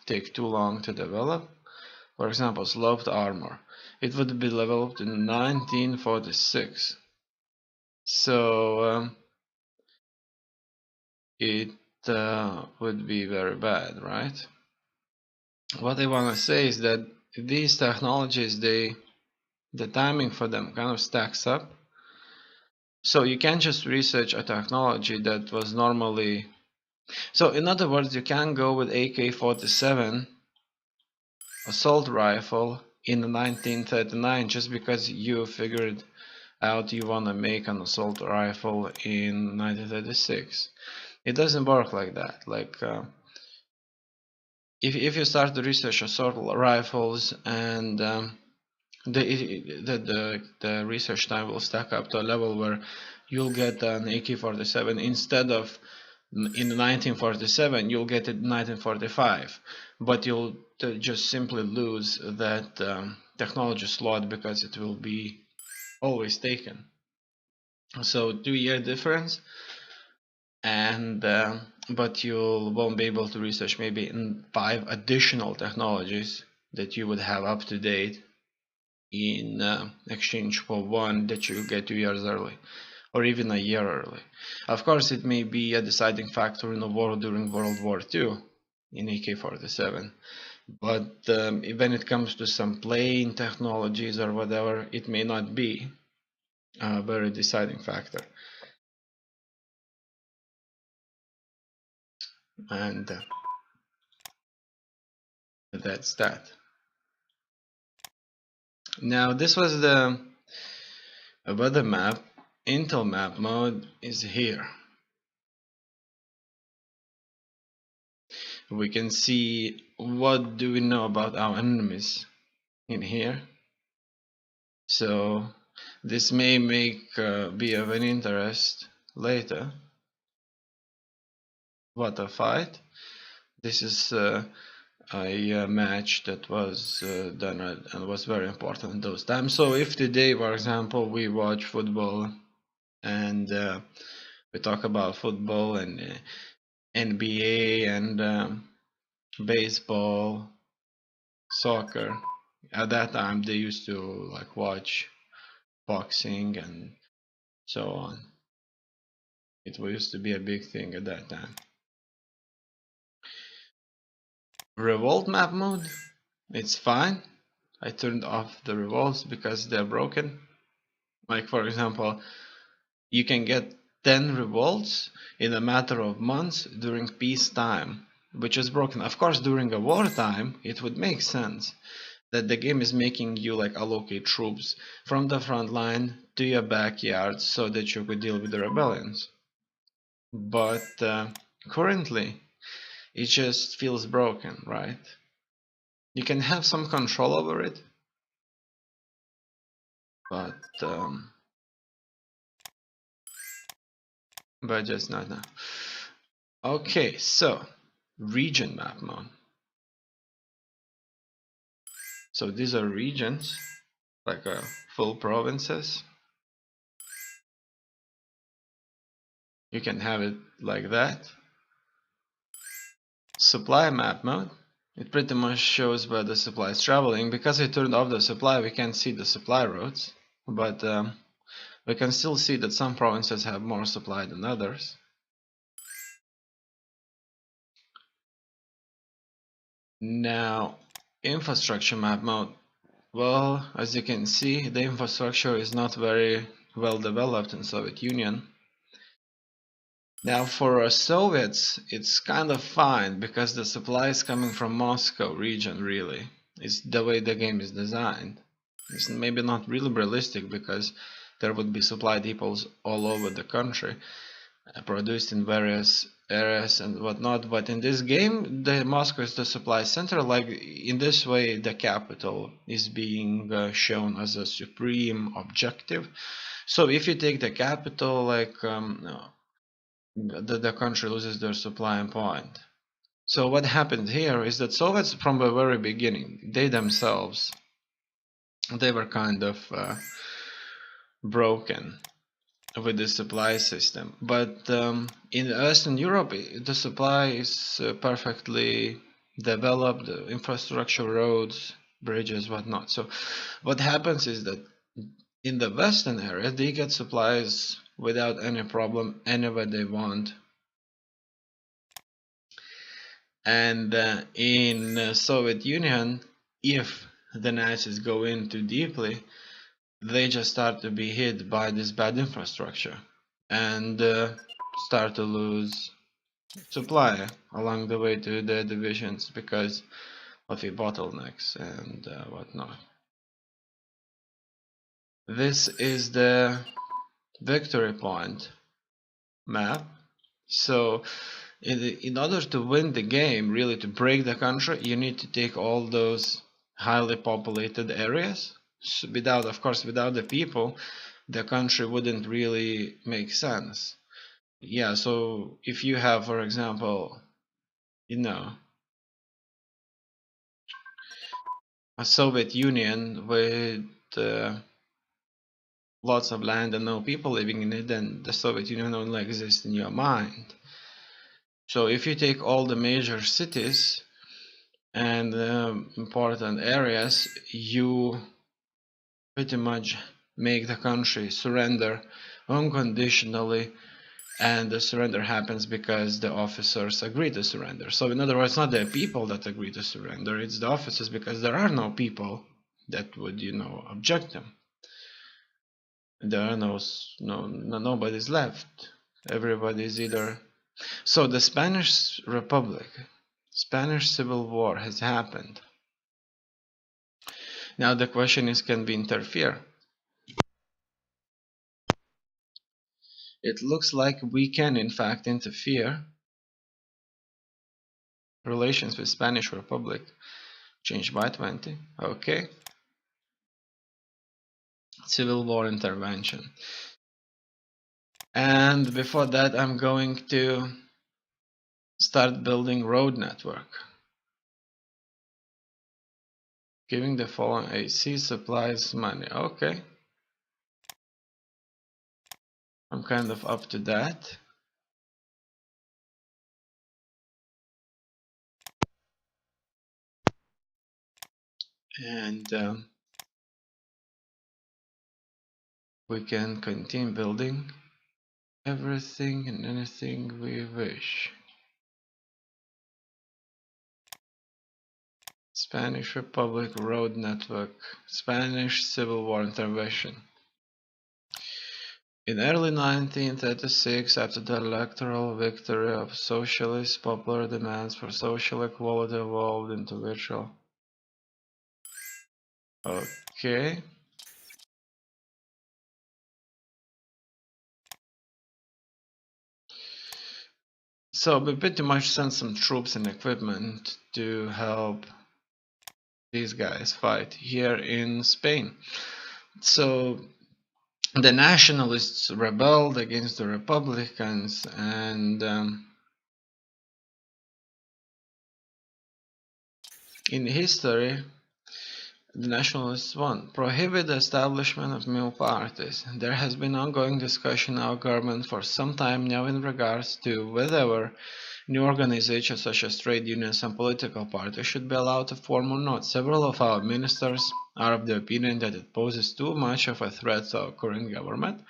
take too long to develop. For example, sloped armor. It would be developed in 1946. So it would be very bad, right? What I want to say is that these technologies, the timing for them kind of stacks up. So you can't just research a technology that was normally... So in other words, you can't go with AK-47 assault rifle in 1939 just because you figured out you want to make an assault rifle in 1936. It doesn't work like that. Like if you start to research assault rifles, and the research time will stack up to a level where you'll get an AK-47 instead of in 1947, you'll get it in 1945, but you'll just simply lose that technology slot because it will be always taken. So 2-year difference, and but you won't be able to research maybe in 5 additional technologies that you would have up to date in exchange for one that you get 2 years early, or even a year early. Of course, it may be a deciding factor in a war during World War II in AK-47, but when it comes to some plane technologies or whatever, it may not be a very deciding factor. And that's that. Now this was the weather map. Intel map mode is here. We can see what do we know about our enemies in here. So this may make be of an interest later. What a fight. This is a match that was done and was very important in those times. So if today, for example, we watch football and we talk about football and NBA and baseball, soccer, at that time they used to like watch boxing and so on. It used to be a big thing at that time. Revolt map mode, it's fine. I turned off the revolts because they're broken. Like for example, you can get 10 revolts in a matter of months during peacetime, which is broken. Of course, during a wartime, it would make sense that the game is making you like allocate troops from the front line to your backyard so that you could deal with the rebellions. But currently, it just feels broken, right? You can have some control over it, but just not now. Okay, so region map mode. So these are regions, like full provinces. You can have it like that. Supply map mode. It pretty much shows where the supply is traveling. Because I turned off the supply, we can't see the supply routes, but we can still see that some provinces have more supply than others. Now, infrastructure map mode. Well, as you can see, the infrastructure is not very well developed in Soviet Union. Now for Soviets, it's kind of fine because the supply is coming from Moscow region, really. It's the way the game is designed. It's maybe not really realistic because there would be supply depots all over the country, produced in various areas and whatnot, but in this game, the Moscow is the supply center. Like in this way, the capital is being shown as a supreme objective. So if you take the capital, like the country loses their supply point. So what happened here is that Soviets from the very beginning, they themselves, they were kind of broken with the supply system. But in Eastern Europe, the supply is perfectly develop the infrastructure, roads, bridges, whatnot. So what happens is that in the western area, they get supplies without any problem anywhere they want. And in Soviet Union, if the Nazis go in too deeply, they just start to be hit by this bad infrastructure and start to lose supply along the way to the divisions because of the bottlenecks and whatnot. This is the victory point map. So in order to win the game, really to break the country, you need to take all those highly populated areas. So without, of course, without the people, the country wouldn't really make sense. Yeah, so if you have, for example, a Soviet Union with lots of land and no people living in it, then the Soviet Union only exists in your mind. So if you take all the major cities and important areas, you pretty much make the country surrender unconditionally, and the surrender happens because the officers agree to surrender. So in other words, not the people that agree to surrender, it's the officers, because there are no people that would, object them. There are nobody's left. Everybody's either. So the Spanish Republic, Spanish Civil War has happened. Now the question is, can we interfere? It looks like we can in fact interfere. Relations with Spanish Republic changed by 20. Okay. Civil War intervention. And before that, I'm going to start building road network. Giving the following AC supplies money. Okay. I'm kind of up to that. And we can continue building everything and anything we wish. Spanish Republic Road Network, Spanish Civil War intervention. In early 1936, after the electoral victory of socialists, popular demands for social equality evolved into virtual. Okay. So we pretty much sent some troops and equipment to help these guys fight here in Spain. So the nationalists rebelled against the Republicans, and in history, the nationalists won. Prohibit the establishment of new parties. There has been ongoing discussion in our government for some time now in regards to whether new organizations such as trade unions and political parties should be allowed to form or not. Several of our ministers are of the opinion that it poses too much of a threat to our current government,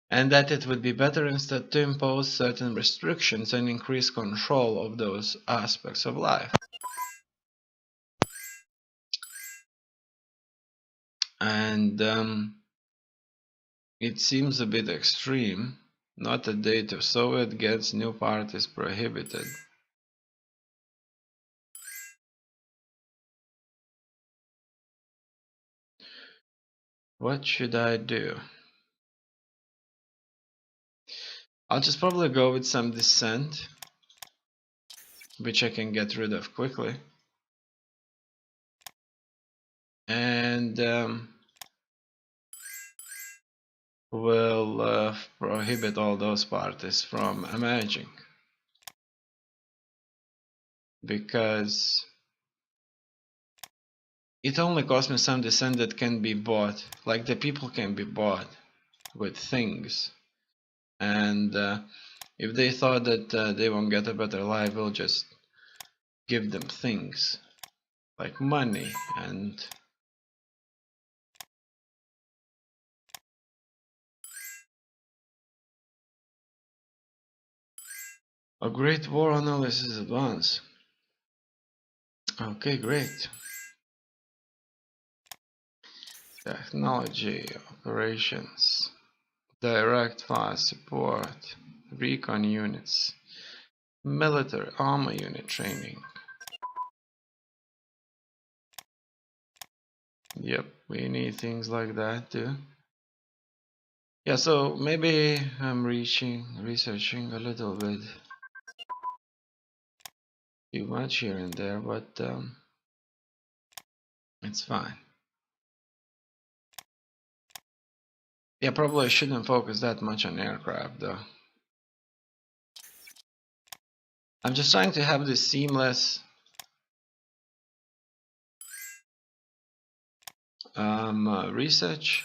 and that it would be better instead to impose certain restrictions and increase control of those aspects of life. And it seems a bit extreme. Not a date of Soviet gets new parties prohibited. What should I do? I'll just probably go with some dissent, which I can get rid of quickly. And will prohibit all those parties from emerging. Because it only cost me some dissent that can be bought. Like the people can be bought with things. And if they thought that they won't get a better life, we'll just give them things like money and a great war analysis advance. Okay, great. Technology, operations, direct fire support, recon units, military armor unit training. Yep, we need things like that too. Yeah, so maybe I'm researching a little bit too much here and there, but it's fine. Yeah, probably I shouldn't focus that much on aircraft though. I'm just trying to have this seamless research